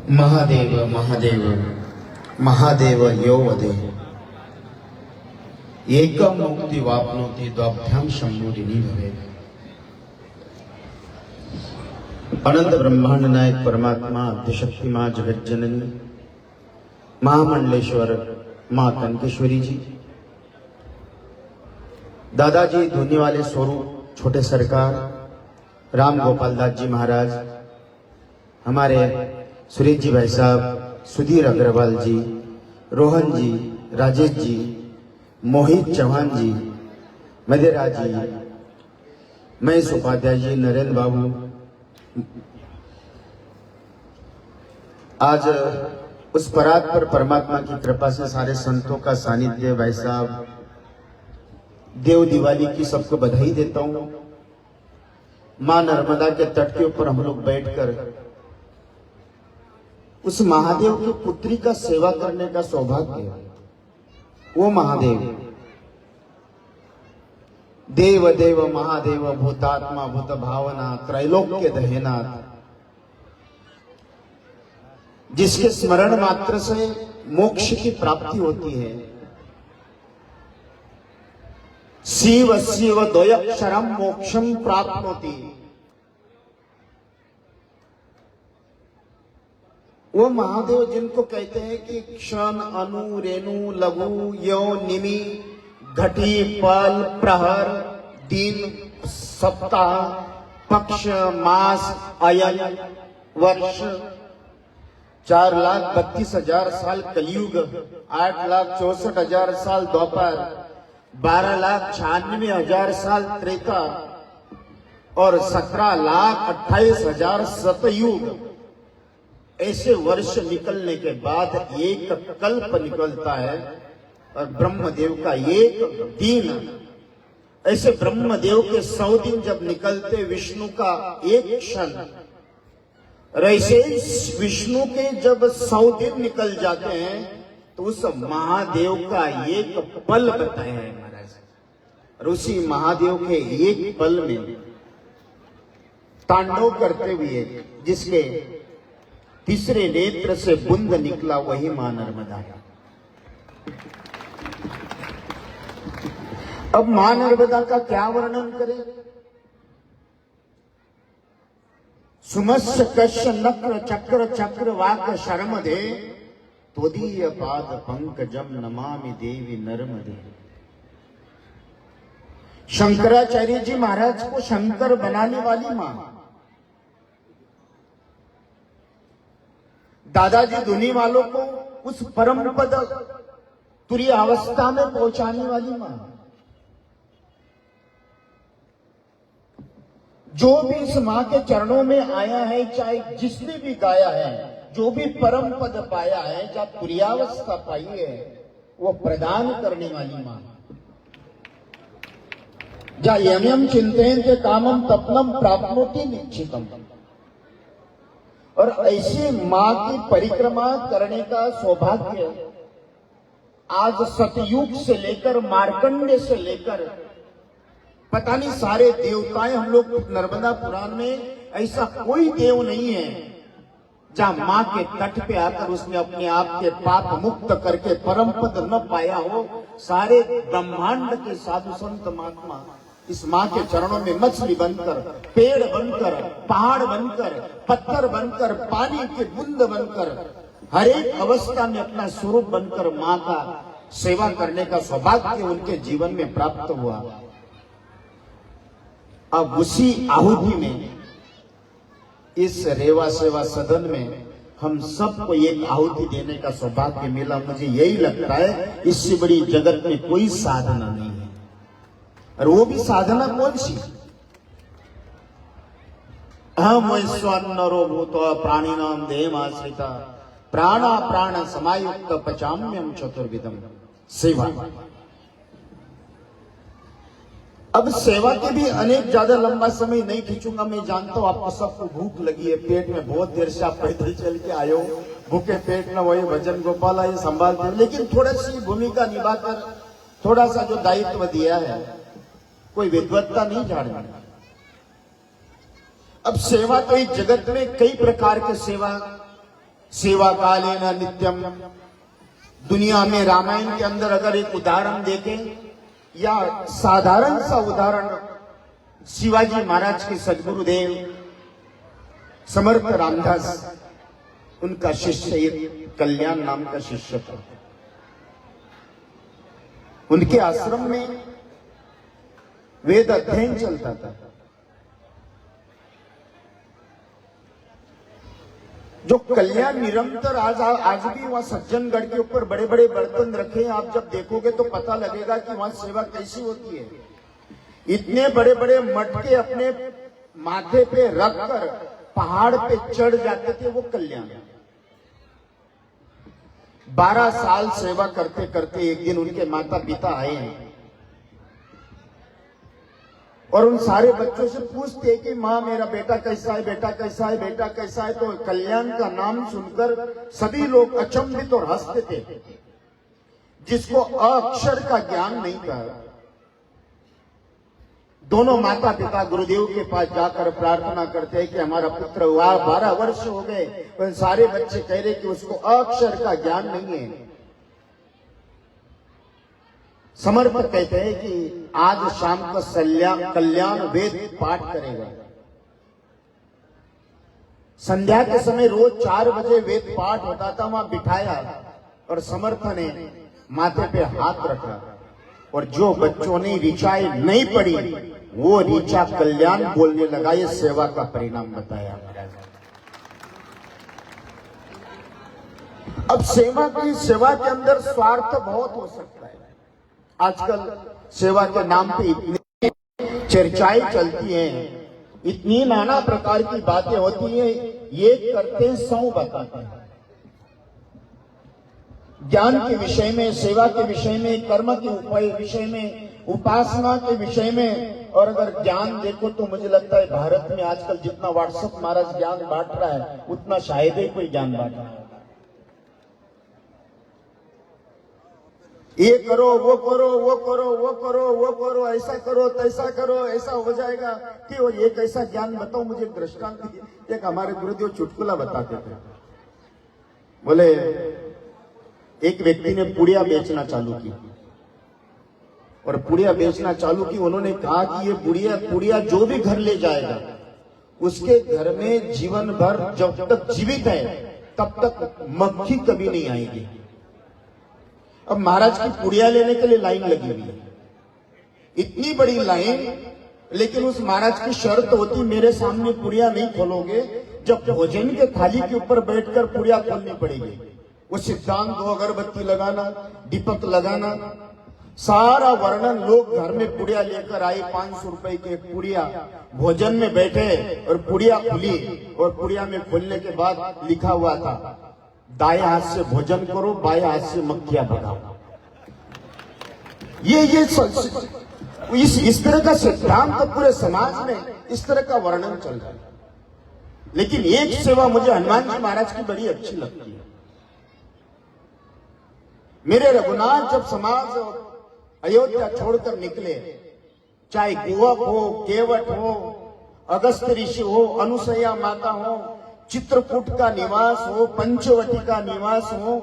महादेव महादेव महादेव यो वदे एकम मुक्ति वाप्नोति द्वाभ्याम शंभुरिनी भवे। अनंत ब्रह्मांड नायक परमात्मा आद्यशक्ति मां जगत जननी महामंडलेश्वर मां कनकेश्वरी जी, दादाजी धुनी वाले स्वरूप छोटे सरकार राम गोपाल दास जी महाराज, हमारे सुरेश जी भाई साहब, सुधीर अग्रवाल जी, रोहन जी, राजेश जी, मोहित चौहान जी, मदेरा जी, महेश उपाध्याय जी, नरेंद्र बाबू, आज उस परात पर परमात्मा की कृपा से सारे संतों का सानिध्य, भाई साहब देव दिवाली की सबको बधाई देता हूं। मां नर्मदा के तट के ऊपर हम लोग बैठकर उस महादेव की पुत्री का सेवा करने का सौभाग्य, वो महादेव देव देव महादेव भूतात्मा भूत भावना त्रैलोक्य दहेनाथ, जिसके स्मरण मात्र से मोक्ष की प्राप्ति होती है। शिव शिव द्वयक्षरम मोक्षम प्राप्नोति, वो महादेव जिनको कहते हैं कि क्षण अनु रेणु लघु यो निमि घटी पल प्रहर दिन सप्ताह पक्ष मास अयन वर्ष, 4,32,000 साल कलयुग, 8,64,000 साल द्वापर, 12,96,000 साल त्रेता और 17,28,000 सतयुग। ऐसे वर्ष निकलने के बाद एक कल्प निकलता है और ब्रह्मदेव का एक दिन। ऐसे ब्रह्मदेव के 100 दिन जब निकलते, विष्णु का एक क्षण, और ऐसे विष्णु के जब 100 दिन निकल जाते हैं तो उस महादेव का एक पल बताया है महाराज। और उसी महादेव के एक पल में तांडव करते हुए जिसके तीसरे नेत्र से बुंद निकला, वही मां नर्मदा। अब मां नर्मदा का क्या वर्णन करें? सुमस्य कश्य नक्र चक्र चक्र वाक शर्मदे, त्वदीय पाद पंकजम नमामि देवी नर्मदे। शंकराचार्य जी महाराज को शंकर बनाने वाली मां, दादाजी धुनी वालों को उस परम पद तुरीय अवस्था में पहुंचाने वाली मां, जो भी इस मां के चरणों में आया है, चाहे जिसने भी गाया है, जो भी परम पद पाया है, चाहे तुरीयावस्था पाई है, वो प्रदान करने वाली मां। जा यम यम चिंतयन्ते कामम तपनम प्राप्नोति निश्चितम। और ऐसी मां की परिक्रमा करने का सौभाग्य आज सतयुग से लेकर मार्कंडे से लेकर पता नहीं सारे देवताएं, हम लोग नर्मदा पुराण में ऐसा कोई देव नहीं है जहां मां के तट पे आकर उसने अपने आप के पाप मुक्त करके परम पद न पाया हो। सारे ब्रह्मांड के साधु संत महात्मा इस मां के चरणों में मछली बनकर, पेड़ बनकर, पहाड़ बनकर, पत्थर बनकर, पानी के बूंद बनकर, हर एक अवस्था में अपना स्वरूप बनकर मां का सेवा करने का सौभाग्य उनके जीवन में प्राप्त हुआ। अब उसी आहुति में, इस रेवा सेवा सदन में हम सबको एक आहुति देने का सौभाग्य मिला। मुझे यही लगता है इससे बड़ी जगत में कोई साधना नहीं है। और वो भी साधना कौन सी? अहम वैश्वानरो भूत्वा प्राणिनाम देहमाश्रिता प्राणा प्राण समायुक्त पचाम्यम चतुर्विधम। सेवा। अब सेवा के भी अनेक, ज्यादा लंबा समय नहीं खींचूंगा। मैं जानता हूं आपको सबको भूख लगी है, पेट में बहुत देर से आप पैदल चल के आए हो, भूखे पेट में वही भजन गोपाला ये संभालते हैं। लेकिन थोड़ा सी भूमिका निभाकर थोड़ा सा जो दायित्व दिया है, कोई विद्वत्ता नहीं झाड़ना। अब सेवा तो इस जगत में कई प्रकार की सेवा सेवा कालेन नित्यम। दुनिया में रामायण के अंदर अगर एक उदाहरण देखें या साधारण सा उदाहरण, शिवाजी महाराज के सदगुरुदेव समर्थ रामदास, उनका शिष्य एक कल्याण नाम का शिष्य था। उनके आश्रम में वेद अध्ययन चलता था। जो कल्याण निरंतर आज भी वहां सज्जनगढ़ के ऊपर बड़े बड़े बर्तन रखे हैं, आप जब देखोगे तो पता लगेगा कि वहां सेवा कैसी होती है। इतने बड़े बड़े मटके अपने माथे पे रखकर पहाड़ पे चढ़ जाते थे वो कल्याण। 12 साल सेवा करते करते एक दिन उनके माता पिता आए हैं और उन सारे बच्चों से पूछते कि माँ मेरा बेटा कैसा है, बेटा कैसा है, बेटा कैसा है। तो कल्याण का नाम सुनकर सभी लोग अचंभित और हंसते थे। जिसको अक्षर का ज्ञान नहीं था, दोनों माता पिता गुरुदेव के पास जाकर प्रार्थना करते हैं कि हमारा पुत्र 12 वर्ष हो गए, पर सारे बच्चे कह रहे कि उसको अक्षर का ज्ञान नहीं है। समर्थ कहते हैं कि आज शाम को कल्याण वेद पाठ करेगा। संध्या के समय रोज 4 बजे वेद पाठ होता था, वहां बिठाया और समर्थ ने माथे पे हाथ रखा और जो बच्चों ने ऋचाएं नहीं पढ़ी वो ऋचा कल्याण बोलने लगा। ये सेवा का परिणाम बताया। अब सेवा के अंदर स्वार्थ बहुत हो सकता है। आजकल सेवा के नाम पे इतनी चर्चाएं चलती हैं, इतनी नाना प्रकार की बातें होती हैं, ये करते 100 बताते हैं। ज्ञान के विषय में, सेवा के विषय में, कर्म के विषय में, उपासना के विषय में। और अगर ज्ञान देखो तो मुझे लगता है भारत में आजकल जितना व्हाट्सएप महाराज ज्ञान बांट रहा है उतना शायद ही कोई ज्ञान बांट रहा है। ये करो, वो करो, वो करो, वो करो, वो करो, ऐसा करो, तैसा करो, ऐसा हो जाएगा। कि वो ये कैसा ज्ञान बताओ, मुझे दृष्टांत। एक हमारे गुरुदेव चुटकुला बताते थे। बोले एक व्यक्ति ने पुड़िया बेचना चालू की और पुड़िया बेचना चालू की। उन्होंने कहा कि ये पुड़िया जो भी घर ले जाएगा उसके घर में जीवन भर जब तक जीवित है तब तक मक्खी कभी नहीं आएगी। अब महाराज की पुड़िया लेने के लिए लाइन लगी हुई है, इतनी बड़ी लाइन, लेकिन उस महाराज की शर्त होती मेरे सामने पुड़िया नहीं खोलोगे, जब भोजन के थाली के ऊपर बैठकर पुड़िया खोलनी पड़ेगी। वो सिद्धांत, 2 अगरबत्ती लगाना, दीपक लगाना, सारा वर्णन। लोग घर में पुड़िया लेकर आए, 500 रुपए की एक पुड़िया, भोजन में बैठे और पुड़िया खुली और पुड़िया में खोलने के बाद लिखा हुआ था दाएं हाथ से भोजन करो, बाएं हाथ से मक्खियां भगाओ। ये इस तरह का सिद्धांत तो पूरे समाज में इस तरह का वर्णन चल रहा है। लेकिन एक सेवा मुझे हनुमान जी महाराज की बड़ी अच्छी लगती है। मेरे रघुनाथ जब समाज अयोध्या छोड़कर निकले, चाहे गोवक हो, केवट हो, अगस्त ऋषि हो, अनुसैया माता हो, चित्रकूट का निवास हो, पंचवटी का निवास हो,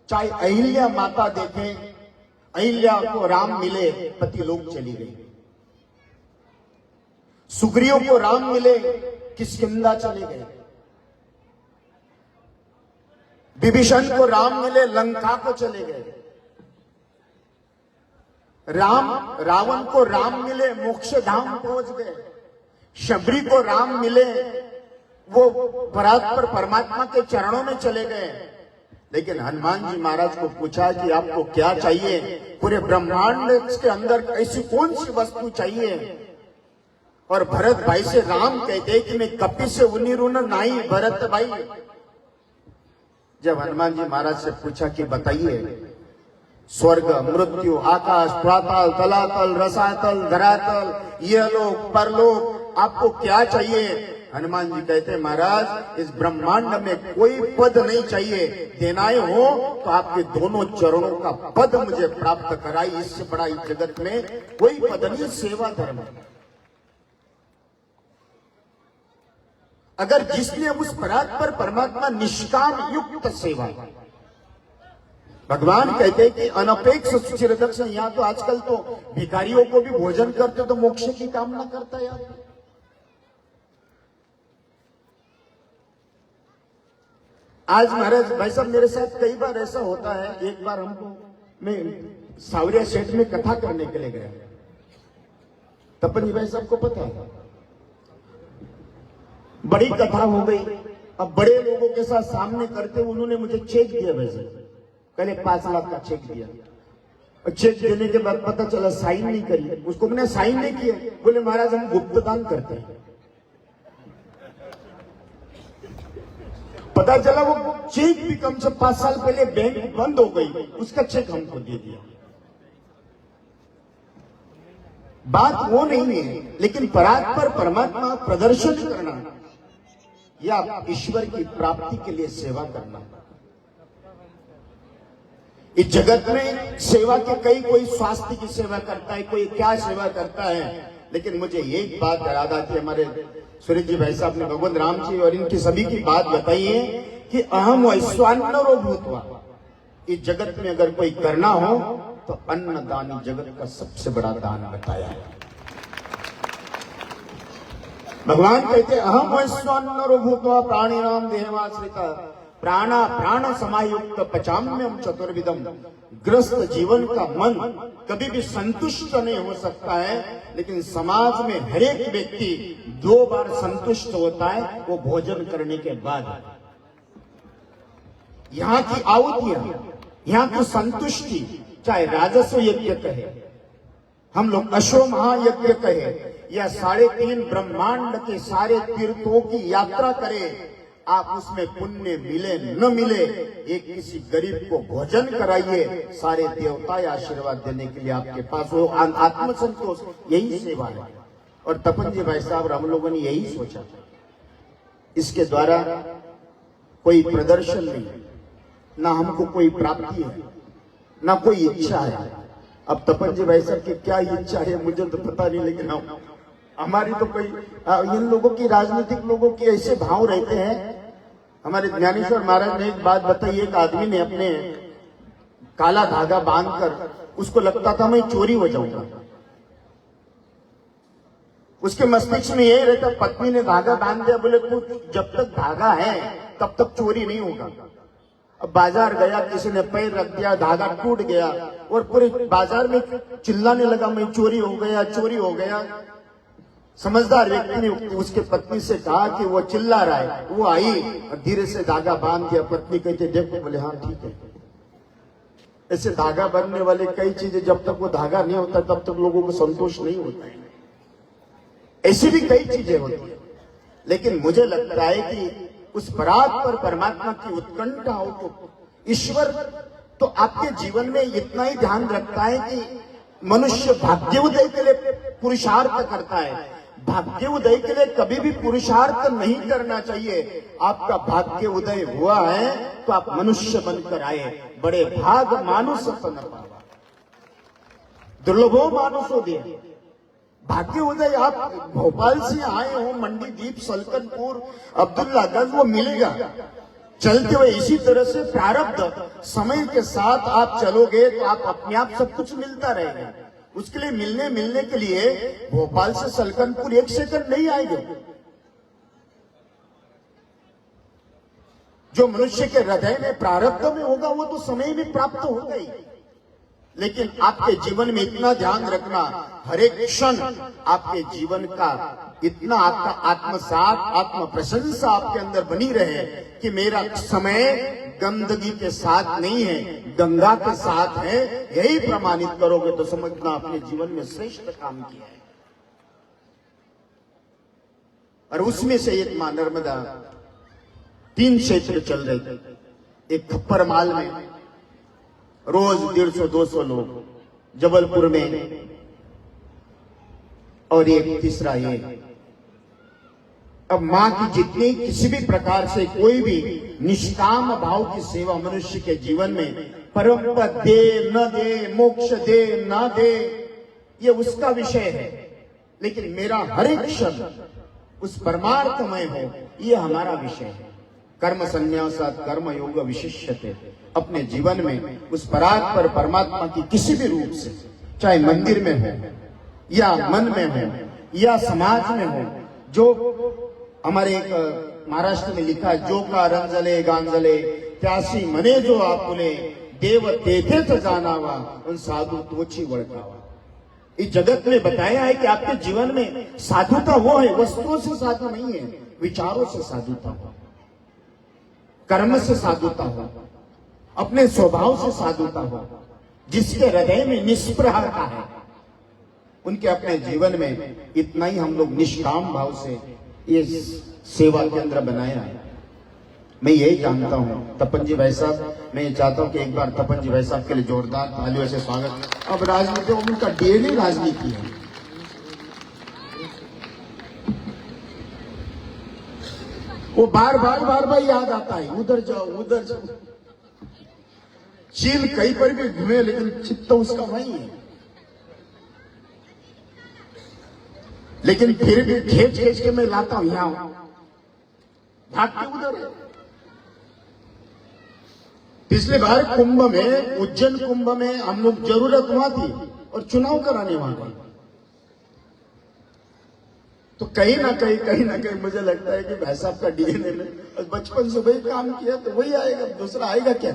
चाहे अहिल्या माता देखें, अहिल्या को राम मिले, पति लोग चली गई। सुग्रीव को राम मिले, किष्किंधा चले गए। विभीषण को राम मिले, लंका को चले गए। रावण को राम मिले, मोक्ष धाम पहुंच गए। शबरी को राम मिले, वो परात्पर परमात्मा के चरणों में चले गए। लेकिन हनुमान जी महाराज को पूछा कि आपको क्या चाहिए, पूरे ब्रह्मांड के अंदर ऐसी कौन सी वस्तु चाहिए? और भरत भाई से राम कहते कि मैं कपि से उन्हीं रून नाई भरत भाई। जब हनुमान जी महाराज से पूछा कि बताइए, स्वर्ग, मृत्यु, आकाश, पाताल, तलातल, रसातल, धरातल, यह लोक, परलोक, आपको क्या चाहिए? हनुमान जी कहते महाराज इस ब्रह्मांड में कोई पद नहीं चाहिए, देनाए हो तो आपके दोनों चरणों का पद मुझे प्राप्त कराई। इससे बड़ा इस जगत में कोई पद नहीं, सेवा धर्म। अगर जिसने उस परात्पर परमात्मा निष्काम युक्त सेवा, भगवान कहते हैं कि अनपेक्ष सुचिर दक्ष, यहां तो आजकल तो भिखारियों को भी भोजन करते तो मोक्ष की कामना करता है यार। आज महाराज भाई साहब मेरे साथ कई बार ऐसा होता है। एक बार हमको, मैं सावरिया सेठ में कथा करने के लिए गया, तपन जी भाई साहब को पता है, बड़ी कथा हो गई। अब बड़े लोगों के साथ सामने करते उन्होंने मुझे चेक दिया, वैसे पहले 5 लाख का चेक दिया, और चेक देने के बाद पता चला साइन नहीं करी। उसको मैंने साइन नहीं किया, बोले महाराज हम गुप्त दान करते हैं। पता चला वो चेक भी कम से 5 साल पहले बैंक बंद हो गई, उसका चेक हमको दे दिया। बात वो नहीं है, लेकिन परात्पर परमात्मा प्रदर्शन करना या ईश्वर की प्राप्ति के लिए सेवा करना। इस जगत में सेवा के कई, कोई स्वास्थ्य की सेवा करता है, कोई क्या सेवा करता है, लेकिन मुझे एक बात याद आती है। हमारे सूर्य जी भाई साहब ने भगवान राम जी और इनकी सभी की बात बताई है कि अहम वैश्वानरो भूत्वा। इस जगत में अगर कोई करना हो तो अन्नदान जगत का सबसे बड़ा दान बताया है। भगवान कहते अहम वैश्वानरो भूत्वा प्राणिनाम देहमाश्रिता प्राणा प्राण समायुक्त पचाम्यम चतुर्विधम। ग्रस्त जीवन का मन कभी भी संतुष्ट नहीं हो सकता है, लेकिन समाज में हर एक व्यक्ति 2 बार संतुष्ट होता है, वो भोजन करने के बाद। यहाँ की आहुतियां, यहाँ की संतुष्टि, चाहे राजस्व यज्ञ कहे, हम लोग अश्व महायज्ञ कहे, या 3.5 ब्रह्मांड के सारे तीर्थों की यात्रा करें, आप उसमें पुण्य मिले न मिले, एक किसी गरीब को भोजन कराइए, सारे देवता आशीर्वाद देने के लिए आपके पास हो। आत्मसंतोष यही सेवा है। और तपन जी भाई साहब हम लोगों ने यही सोचा, इसके द्वारा कोई प्रदर्शन नहीं, ना हमको कोई प्राप्ति है, ना कोई इच्छा है। अब तपन जी भाई साहब की क्या इच्छा है मुझे तो पता नहीं, लेकिन हमारी तो कोई, इन लोगों की, राजनीतिक लोगों की ऐसे भाव रहते हैं। हमारे ज्ञानेश्वर महाराज ने एक बात बताई, एक आदमी ने अपने काला धागा बांधकर, उसको लगता था मैं चोरी हो जाऊंगा। उसके मस्तिष्क में यही रहता, पत्नी ने धागा बांध दिया, बोले तू जब तक धागा है तब तक चोरी नहीं होगा। अब बाजार गया, किसी ने पैर रख दिया, धागा टूट गया और पूरे बाजार में चिल्लाने लगा मैं चोरी हो गया, चोरी हो गया। समझदार व्यक्ति ने उसके पत्नी से कहा कि वो चिल्ला रहा है, वो आई और धीरे से धागा बांध दिया। पत्नी कहती देखो, बोले हाँ ठीक है। ऐसे धागा बांधने वाले कई चीजें, जब तक वो धागा नहीं होता तब तक लोगों को संतोष नहीं होता है। ऐसी भी कई चीजें होती है, लेकिन मुझे लगता है कि उस परात्पर परमात्मा की उत्कंठा हो तो ईश्वर तो आपके जीवन में इतना ही ध्यान रखता है कि मनुष्य भाग्योदय के लिए पुरुषार्थ करता है। भाग्योदय के लिए कभी भी पुरुषार्थ नहीं करना चाहिए। आपका भाग्य उदय हुआ है तो आप मनुष्य बनकर आए। बड़े भाग मानुष सन पावा, दुर्लभो मानुषो दे। भाग्य उदय, आप भोपाल से आए हो, मंडी दीप, सलकनपुर, अब्दुल्लागंज, वो मिलेगा चलते हुए। इसी तरह से प्रारब्ध समय के साथ आप चलोगे तो आप अपने आप सब कुछ मिलता रहेगा। उसके लिए मिलने के लिए भोपाल से सलकनपुर 1 सेकंड नहीं आएंगे। जो मनुष्य के हृदय में प्रारब्ध में होगा वो तो समय में प्राप्त होगा ही। लेकिन आपके जीवन में इतना ध्यान रखना, हर एक क्षण आपके जीवन का इतना आपका आत्मसात, आत्म प्रशंसा आपके अंदर बनी रहे कि मेरा समय गंदगी के साथ नहीं है, गंगा के साथ है। यही प्रमाणित करोगे तो समझना अपने जीवन में श्रेष्ठ काम किया है। और उसमें से एक मां नर्मदा, 3 क्षेत्र चल रहे थे। एक खप्पर माल में रोज 150-200 लोग, जबलपुर में, और एक तीसरा ये। अब मां की जितनी किसी भी प्रकार से कोई भी निष्काम भाव की सेवा मनुष्य के जीवन में, परम पद दे न दे, मोक्ष दे न दे, ये उसका विषय है। लेकिन मेरा हर एक क्षण उस परमार्थमय हो, ये हमारा विषय है। कर्म संन्यासात् कर्म योग विशिष्यते। अपने जीवन में उस परात्पर परमात्मा की किसी भी रूप से, चाहे मंदिर में हो या मन में हो या समाज में हो, जो हमारे एक महाराष्ट्र में लिखा है, जो का रंजले गांजले त्यासी मने जो आपुले देव तेथे जानावा उन साधु तोची वड़कावा। इस जगत में बताया है कि आपके जीवन में साधुता वो है, वस्तुओं से साधु नहीं है, विचारों से साधुता हो, कर्म से साधुता हो, अपने स्वभाव से साधुता हो। जिसके हृदय में निष्प्रहता है, उनके अपने जीवन में इतना ही हम लोग निष्काम भाव से ये सेवा केंद्र बनाया है। मैं यही जानता हूं तपन जी भाई साहब, मैं ये चाहता हूं कि एक बार तपन जी भाई साहब के लिए जोरदार तालियों से स्वागत। अब राजनीति उनका डेली राजनीति है। वो बार बार याद आता है, उधर जाओ। चील कहीं पर भी घूमे लेकिन चित्त उसका वही है, लेकिन फिर भी खींच के मैं लाता हूं यहां, भाग के उधर है। पिछले बार कुंभ में, उज्जैन कुंभ में हम लोग जरूरत हुआ थी और चुनाव कराने वहां गए। तो कहीं ना कहीं मुझे लगता है कि भाई साहब का डीएनए में बचपन से वही काम किया, तो वही आएगा, दूसरा आएगा क्या?